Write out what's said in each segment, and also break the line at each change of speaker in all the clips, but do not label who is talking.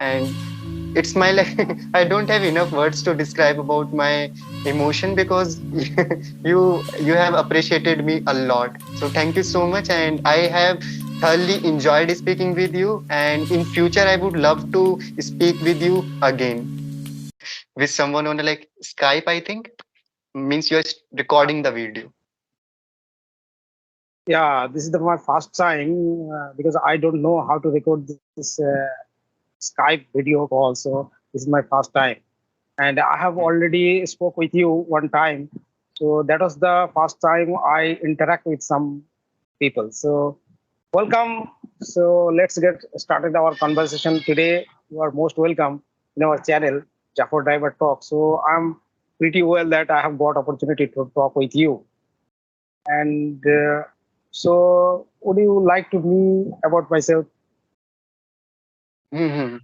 and it's my like I don't have enough words to describe about my emotion because you have appreciated me a lot. So thank you so much, and I have thoroughly enjoyed speaking with you. And in future, I would love to speak with you again with someone on like Skype. I think means you're recording the video.
Yeah, this is my first time because I don't know how to record this Skype video call. So this is my first time, and I have already spoke with you one time. So that was the first time I interact with some people. So welcome. So let's get started our conversation today. You are most welcome in our channel, Jaffer Driver Talk. So I'm pretty well that I have got opportunity to talk with you. And so, would you like to me about myself?
Hmm.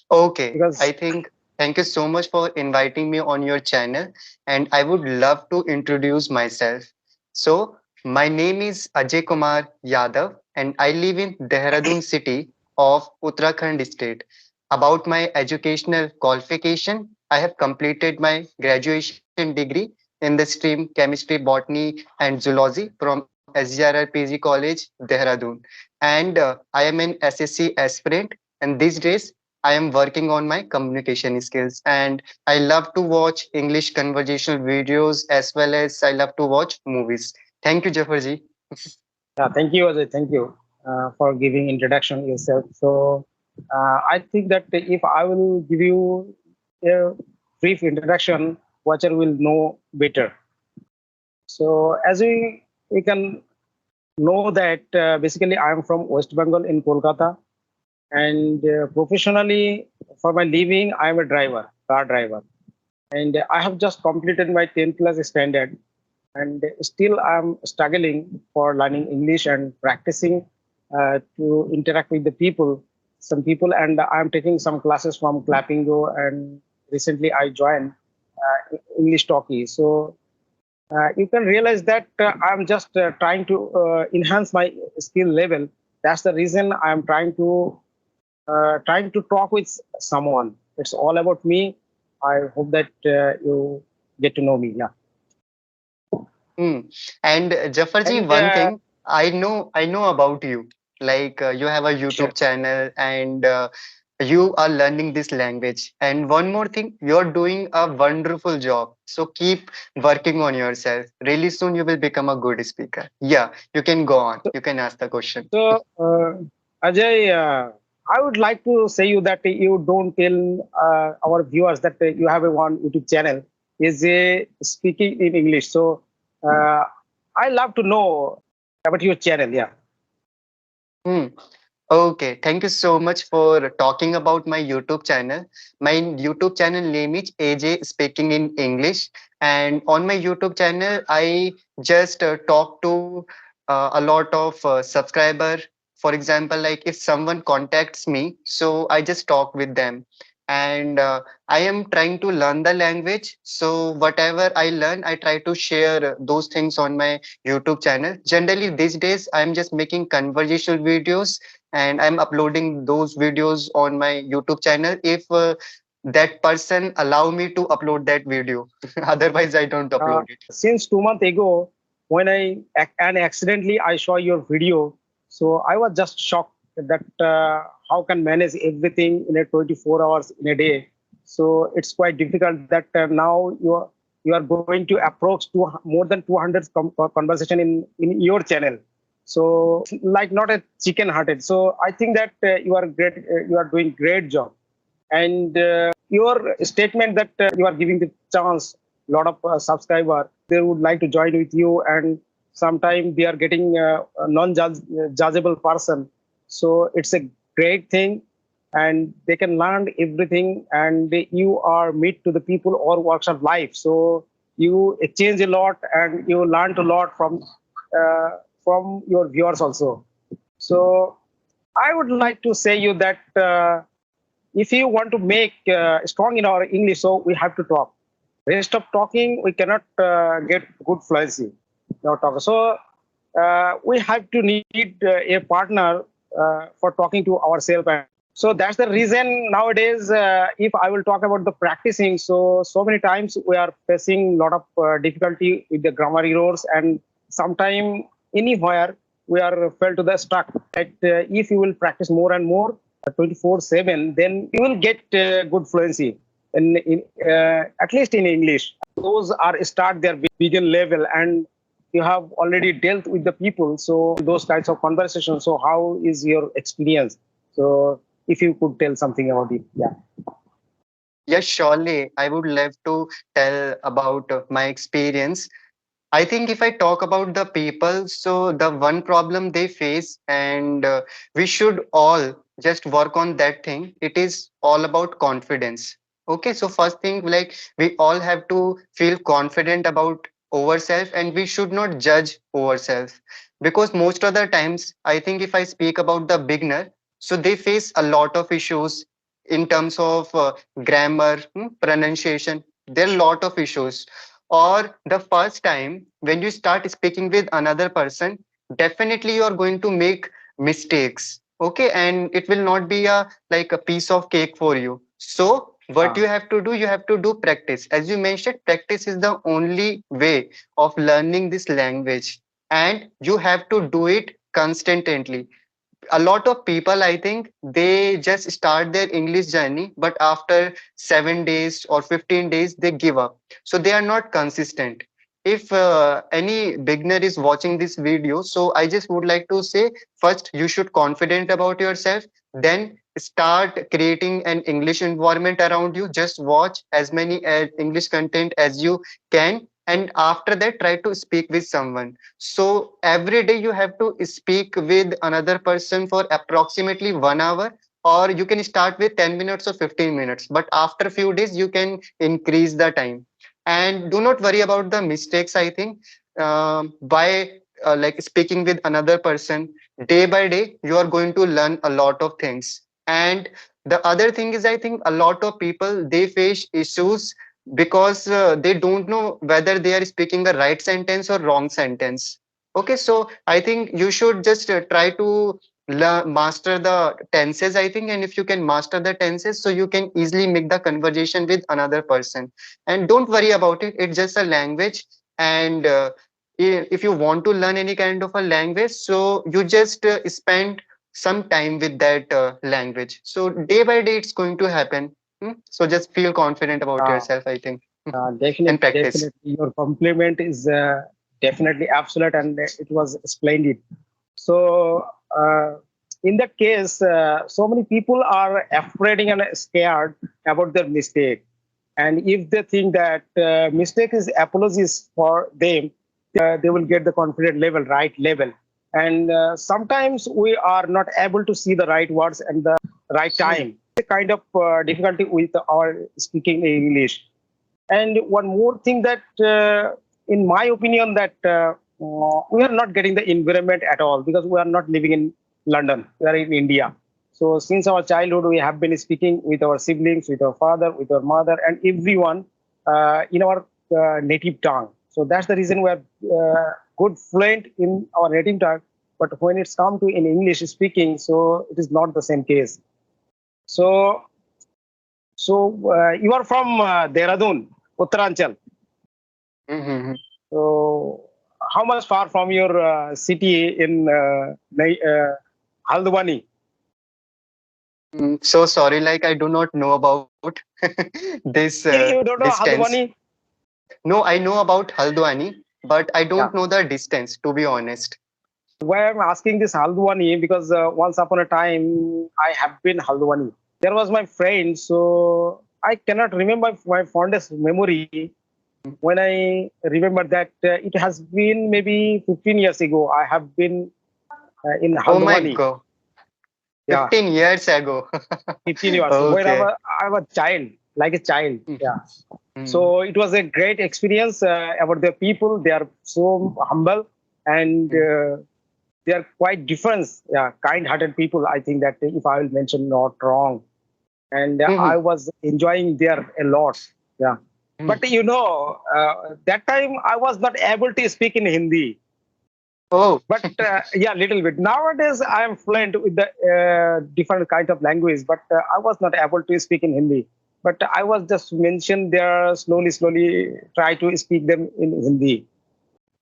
Okay, I
Because
think thank you so much for inviting me on your channel, and I would love to introduce myself. So, my name is Ajay Kumar Yadav, and I live in Dehradun city of Uttarakhand state. About my educational qualification, I have completed my graduation degree in the stream chemistry, botany, and zoology from SGRR PG College, Dehradun, and I am an SSC aspirant. And these days, I am working on my communication skills, and I love to watch English conversational videos as well as I love to watch movies. Thank you, Jafarji.
thank you, Ajay. Thank you for giving introduction yourself. So, I think that if I will give you a brief introduction, watcher will know better. So, as we can know that basically I am from West Bengal in Kolkata, and professionally for my living I am a driver, car driver, and I have just completed my 10th class standard, and still I'm struggling for learning English and practicing to interact with the people, some people, and I'm taking some classes from Clappingo, and recently I joined English Talkie. So you can realize that I'm just trying to enhance my skill level. That's the reason I'm trying to talk with someone. It's all about me. I hope that you get to know me. Yeah.
Hmm. And Jafarji,
And
one thing I know about you. Like you have a
sure.
YouTube channel and you are learning this language. And one more thing, you're doing a wonderful job. So keep working on yourself. Really soon you will become a good speaker. Yeah, you can go on.
So,
You can ask the question.
so Ajay, I would like to say you that you don't tell our viewers that you have a one YouTube channel is speaking in English. So uh, I love to know about your channel. Yeah.
Hmm. Okay, thank you so much for talking about my YouTube channel. My YouTube channel name is AJ Speaking in English, and on my YouTube channel, I just talk to a lot of subscriber. For example, like if someone contacts me, so I just talk with them, and I am trying to learn the language. So whatever I learn, I try to share those things on my YouTube channel. Generally, these days, I'm just making conversational videos and I'm uploading those videos on my YouTube channel if that person allow me to upload that video. Otherwise, I don't upload it.
Since 2 months ago, when and accidentally I saw your video, so I was just shocked that how can manage everything in a 24 hours in a day. So it's quite difficult that now you are going to approach more than 200 conversation in your channel. So like not a chicken hearted. So I think that you are great. You are doing great job, and your statement that you are giving the chance lot of subscriber they would like to join with you, and sometimes they are getting a non-judgeable person. So it's a great thing, and they can learn everything, and you are meet to the people or works of life. So you exchange a lot and you learn a lot uh, from your viewers also. So I would like to say you that if you want to make strong in our English, so we have to talk. Rest of talking, we cannot get good fluency. No talk. So we have to need a partner for talking to ourselves. So that's the reason nowadays, if I will talk about the practicing, so many times we are facing a lot of difficulty with the grammar errors, and sometime anywhere we are fell to the stuck. That if you will practice more and more 24/7, then you will get good fluency in at least in English. Those are start their begin level, and you have already dealt with the people. So those kinds of conversations. So how is your experience? So if you could tell something about it. Yeah.
Yes, surely. I would love to tell about my experience. I think if I talk about the people, so the one problem they face, and we should all just work on that thing. It is all about confidence. Okay, so first thing, like we all have to feel confident about ourselves, and we should not judge ourselves, because most of the times, I think if I speak about the beginner, so they face a lot of issues in terms of grammar, pronunciation. There are a lot of issues, or the first time when you start speaking with another person, definitely you are going to make mistakes. Okay, and it will not be a like a piece of cake for you. So what
Yeah.
you have to do, you have to do practice. As you mentioned, practice is the only way of learning this language, and you have to do it constantly. A lot of people, I think, they just start their English journey, but after 7 days or 15 days they give up, so they are not consistent. If any beginner is watching this video, so I just would like to say, first you should confident about yourself, then start creating an English environment around you. Just watch as many English content as you can, and after that try to speak with someone. So every day you have to speak with another person for approximately 1 hour, or you can start with 10 minutes or 15 minutes. But after a few days, you can increase the time. And do not worry about the mistakes, I think. By like speaking with another person day by day, you are going to learn a lot of things. And the other thing is, I think a lot of people they face issues because they don't know whether they are speaking the right sentence or wrong sentence. Okay, so I think you should just try to master the tenses, I think, and if you can master the tenses, so you can easily make the conversation with another person. And don't worry about it, it's just a language. And if you want to learn any kind of a language, so you just spend some time with that language. So day by day, it's going to happen. So just feel confident about
Uh,
yourself, I think,
Definitely,
and practice.
definitely, your compliment is definitely absolute, and it was splendid. So, in that case, so many people are afraid and scared about their mistake, and if they think that mistake is apologies for them, they will get the confident level, right level. And sometimes we are not able to see the right words and the right time. The kind of difficulty with our speaking English. And one more thing that, in my opinion, that we are not getting the environment at all because we are not living in London. We are in India. So since our childhood, we have been speaking with our siblings, with our father, with our mother, and everyone in our native tongue. So that's the reason we are good fluent in our native tongue. But when it's come to in English speaking, so it is not the same case. So you are from Dehradun, Uttaranchal.
Mhm.
So how much far from your city in Haldwani?
So sorry, like I do not know about this
You don't know
distance.
Haldwani?
No, I know about Haldwani, but I don't
Yeah.
know the distance, to be honest.
Why I'm asking this Haldwani because once upon a time I have been Haldwani. There was my friend, so I cannot remember my fondest memory when I remember that it has been maybe 15 years ago. I have been in
Oh my
Haldwani.
God,
Yeah,
15 years ago.
15 years. When
Okay.
I was child, like a child. Yeah.
Mhm.
So it was a great experience about the people. They are so humble and
Mhm.
they are quite different. Yeah, kind-hearted people. I think that if I will mention not wrong, and I
Mhm.
was enjoying there a lot. Yeah.
Mhm.
But that time I was not able to speak in Hindi.
Oh,
But yeah, little bit. Nowadays, I am fluent with the different kind of language, but I was not able to speak in Hindi. But I was just mentioned there slowly try to speak them in Hindi.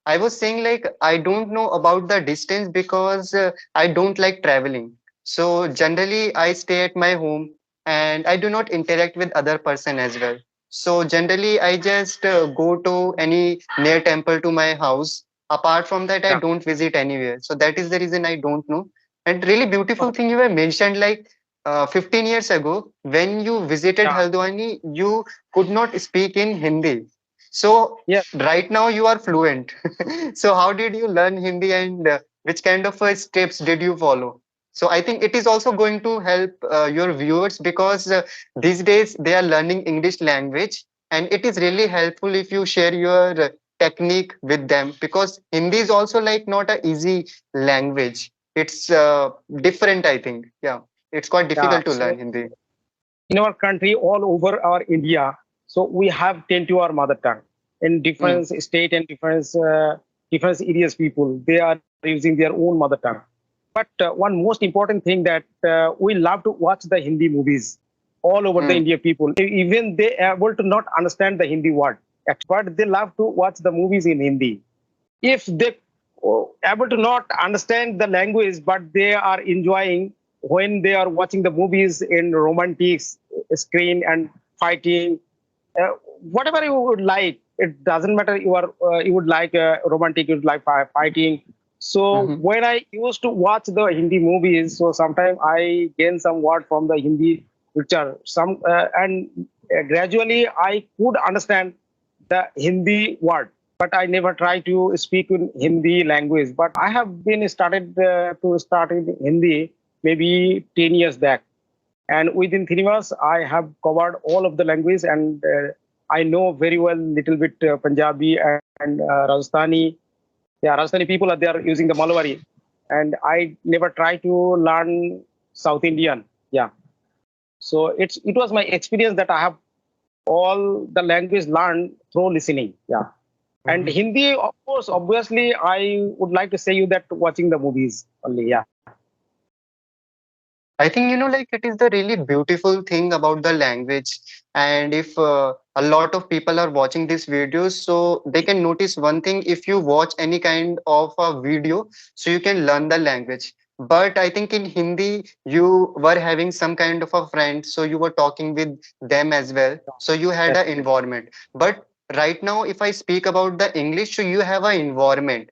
I was saying like I don't know about the distance because I don't like traveling. So generally I stay at my home and I do not interact with other person as well. So generally I just go to any near temple to my house. Apart from that, I
Yeah.
don't visit anywhere. So that is the reason I don't know. And really beautiful thing you have mentioned like 15 years ago when you visited
Yeah.
Haldwani, you could not speak in Hindi. So
Yes.
right now you are fluent. So how did you learn Hindi and which kind of steps did you follow? So I think it is also going to help your viewers because these days they are learning English language and it is really helpful if you share your technique with them because Hindi is also like not a easy language. It's different, I think. Yeah, it's quite
Yeah.
difficult to learn
So
Hindi.
in our country, all over our India, so we have 10 to our mother tongue in
Mm,
different state and different areas. People they are using their own mother tongue. But one most important thing that we love to watch the Hindi movies all over the
mm,
India people. Even they are able to not understand the Hindi word, but they love to watch the movies in Hindi. If they able to not understand the language, but they are enjoying when they are watching the movies in romantic screen and fighting, uh, whatever you would like. It doesn't matter. You would like romantic, you would like fighting. So
mhm.
when I used to watch the Hindi movies, so sometimes I gain some word from the Hindi picture. And gradually I could understand the Hindi word, but I never try to speak in Hindi language. But I have been started to start in Hindi maybe 10 years back, and within 3 months I have covered all of the language, and I know very well little bit Punjabi and Rajasthani. Yeah, Rajasthani people are there using the Malwari, and I never try to learn South Indian. Yeah, so it was my experience that I have all the language learned through listening. Yeah. And
Mhm.
Hindi, of course, obviously, I would like to say you that watching the movies only. Yeah.
I think, like it is the really beautiful thing about the language. And if a lot of people are watching these videos, so they can notice one thing if you watch any kind of a video, so you can learn the language. But I think in Hindi, you were having some kind of a friend, so you were talking with them as well. So you had
Yes.
an environment. But right now, if I speak about the English, so you have an environment.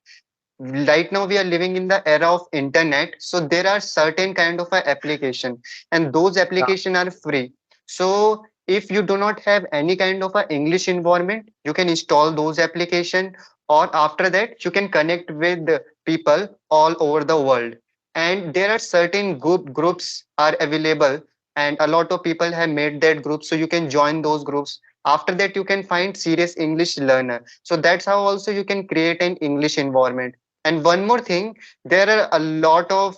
Right now we are living in the era of internet, so there are certain kind of a application and those
Yeah.
application are free. So if you do not have any kind of a English environment, you can install those application, or after that you can connect with people all over the world. And there are certain groups are available, and a lot of people have made that group, so you can join those groups. After that you can find serious English learner, so that's how also you can create an English environment. And one more thing, there are a lot of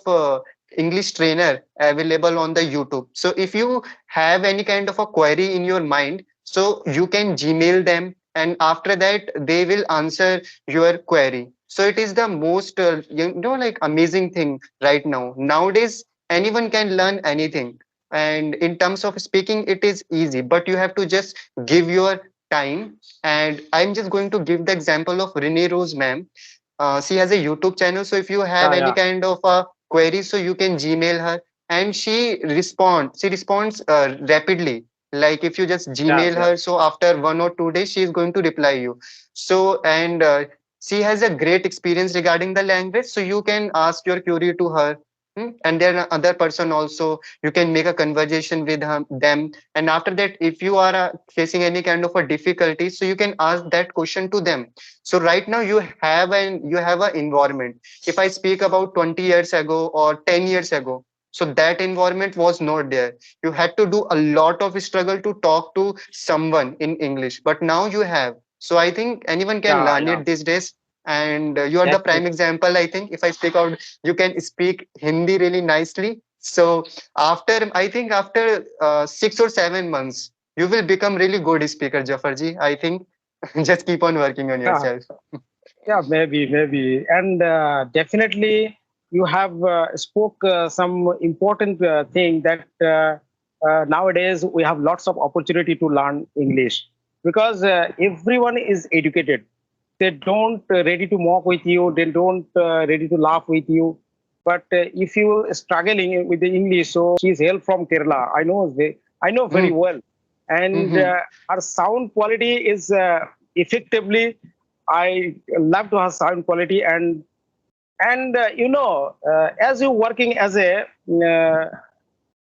English trainer available on the YouTube. So if you have any kind of a query in your mind, so you can Gmail them, and after that they will answer your query. So it is the most like amazing thing right now. Nowadays anyone can learn anything. And in terms of speaking, it is easy, but you have to just give your time. And I'm just going to give the example of Renee Rose ma'am. She has a YouTube channel. So if you have
Yeah.
any
Yeah.
kind of a query, so you can Gmail her, and she responds rapidly. Like if you just
Yes.
Gmail
Yes.
her, so after 1 or 2 days, she is going to reply you. So, and she has a great experience regarding the language. So you can ask your query to her. And then other person also, you can make a conversation with them. And after that, if you are facing any kind of a difficulty, so you can ask that question to them. So right now you have an environment. If I speak about 20 years ago or 10 years ago, so that environment was not there. You had to do a lot of struggle to talk to someone in English, but now you have. So I think anyone can
Yeah.
learn
Yeah.
it these days. And you are the
Yes.
prime
Yes.
example. I think if I speak out, you can speak Hindi really nicely. So after, I think after 6 or 7 months, you will become really good speaker, Jafarji. I think just keep on working on
Yeah.
yourself.
Yeah, maybe, and definitely you have spoke some important thing that nowadays we have lots of opportunity to learn English because everyone is educated. They don't ready to mock with you. They don't ready to laugh with you. But if you struggling with the English, so she's hail from Kerala. I know very
Mm,
well, and
mhm,
her sound quality is effectively. I love to have sound quality and as you working as a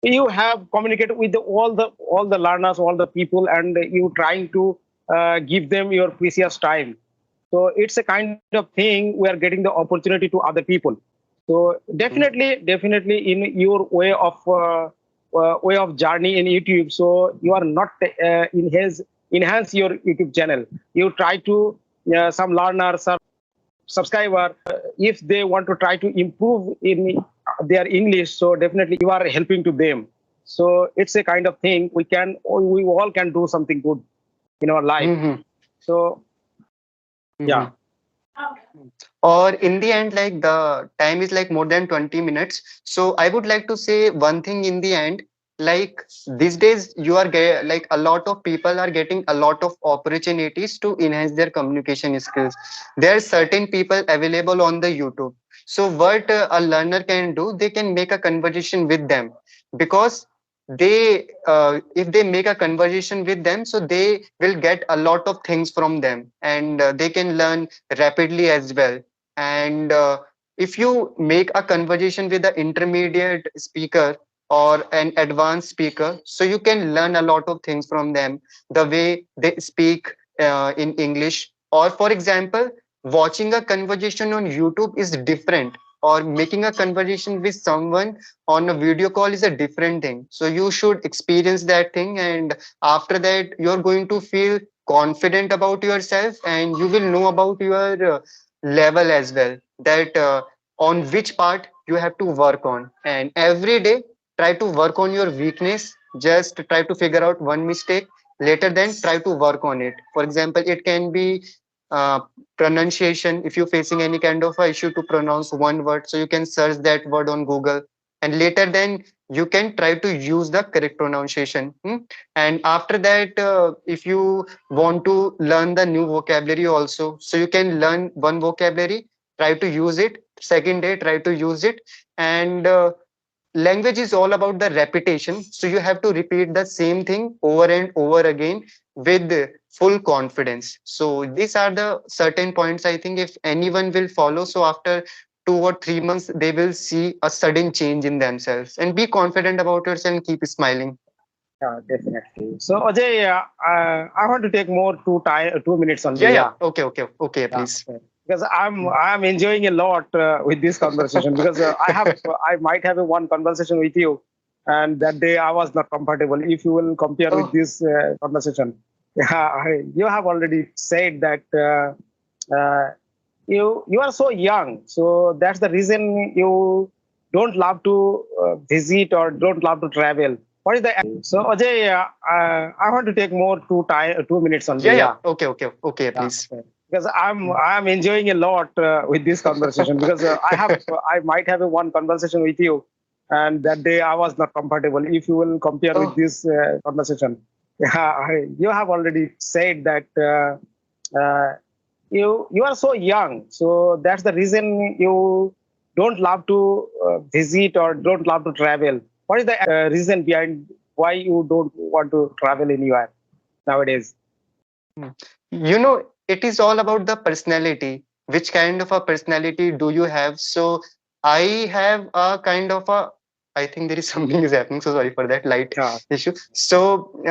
you have communicated with all the learners, all the people, and you trying to give them your precious time. So it's a kind of thing we are getting the opportunity to other people. So
mhm,
definitely in your way of journey in YouTube. So you are not enhance your YouTube channel. You try to some learners, some subscriber, if they want to try to improve in their English, so definitely you are helping to them. So it's a kind of thing we all can do something good in our life.
mhm,
So yeah.
mhm. Or in the end, like the time is like more than 20 minutes. So I would like to say one thing in the end, like these days you are like a lot of people are getting a lot of opportunities to enhance their communication skills. There are certain people available on the YouTube. So what a learner can do, they can make a conversation with them, because they if they make a conversation with them, so they will get a lot of things from them, and they can learn rapidly as well. And if you make a conversation with an intermediate speaker or an advanced speaker, so you can learn a lot of things from them, the way they speak in English. Or for example, watching a conversation on YouTube is different, or making a conversation with someone on a video call is a different thing. So you should experience that thing, and after that you're going to feel confident about yourself, and you will know about your level as well, that on which part you have to work on. And every day try to work on your weakness, just try to figure out one mistake, later then try to work on it. For example, it can be uh, pronunciation. If you're facing any kind of a issue to pronounce one word, so you can search that word on Google, and later then you can try to use the correct pronunciation. And after that, if you want to learn the new vocabulary also, so you can learn one vocabulary, try to use it, second day try to use it. And language is all about the repetition, so you have to repeat the same thing over and over again with full confidence. So these are the certain points, I think, if anyone will follow, so after 2 or 3 months they will see a sudden change in themselves. And be confident about yourself and keep smiling.
Yeah, definitely. So Ajay, I want to take more 2 minutes
Yeah,
only.
yeah,
Yeah,
okay, okay, okay,
yeah,
please.
okay. Because I'm enjoying a lot with this conversation because I might have a one conversation with you, and that day I was not comfortable. If you will compare with
Oh,
this conversation, yeah, you have already said that you are so young, so that's the reason you don't love to visit or don't love to travel. What is the so Ajay? I want to take more 2 minutes
yeah,
only.
yeah,
Yeah,
okay, okay, okay,
yeah,
please.
okay. Because I'm enjoying a lot with this conversation because I might have a one conversation with you, and that day I was not comfortable. If you will compare with
Oh,
this conversation, yeah, you have already said that you are so young, so that's the reason you don't love to visit or don't love to travel. What is the reason behind why you don't want to travel anywhere nowadays?
hmm. It is all about the personality. Which kind of a personality do you have? So I have a kind of a, I think there is something is happening. So sorry for that light
Yeah,
issue. So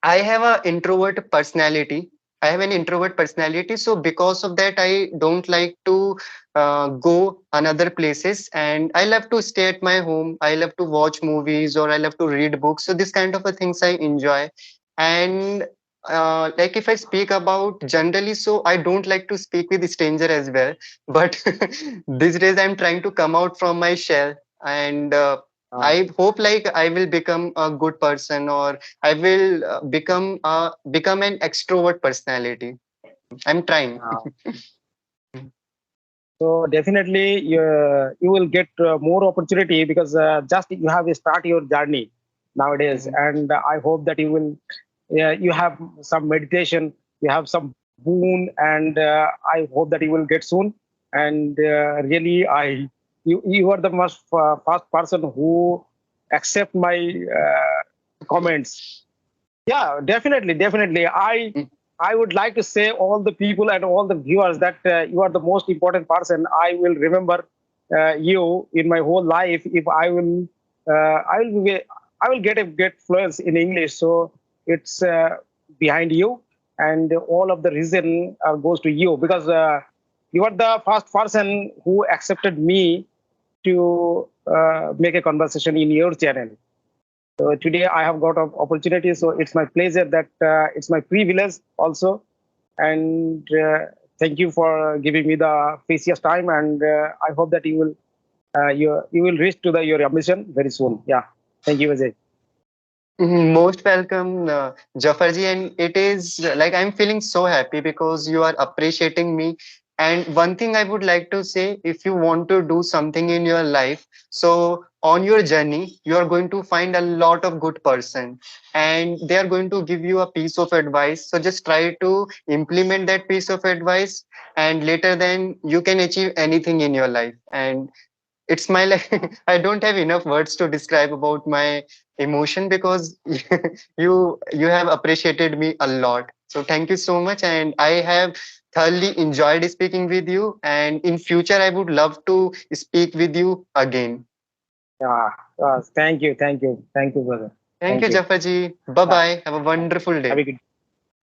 I have a introvert personality. I have an introvert personality. So because of that, I don't like to go another places, and I love to stay at my home. I love to watch movies, or I love to read books. So this kind of a things I enjoy. And like if I speak about generally, so I don't like to speak with stranger as well. But these days I'm trying to come out from my shell, and
uh,
I hope like I will become a good person, or I will become an extrovert personality. I'm trying.
uh, So definitely you will get more opportunity because just you have to start your journey nowadays,
Mhm.
and I hope that you will you have some meditation, you have some boon, and I hope that you will get soon. And really, you are the most first person who accept my comments. Yeah, definitely, definitely. I would like to say all the people and all the viewers that you are the most important person. I will remember you in my whole life if I will I will get fluence in English. So it's behind you, and all of the reason goes to you because you are the first person who accepted me to make a conversation in your channel. So today I have got an opportunity. So it's my pleasure that it's my privilege also. And thank you for giving me the precious time. And I hope that you will reach to your ambition very soon. Yeah. Thank you, Ajay.
Most welcome, Jafarji. And it is like I'm feeling so happy because you are appreciating me. And one thing I would like to say, if you want to do something in your life, so on your journey, you are going to find a lot of good person and they are going to give you a piece of advice. So just try to implement that piece of advice and later then you can achieve anything in your life. And it's my like I don't have enough words to describe about my emotion because you have appreciated me a lot, so thank you so much and I have thoroughly enjoyed speaking with you and in future I would love to speak with you again.
Yeah. Thank you. Thank you. Thank you, brother.
Thank
Thank
you,
you.
Jafaji. Bye
Yeah.
bye, have a
Yeah.
wonderful
Have
day.
a good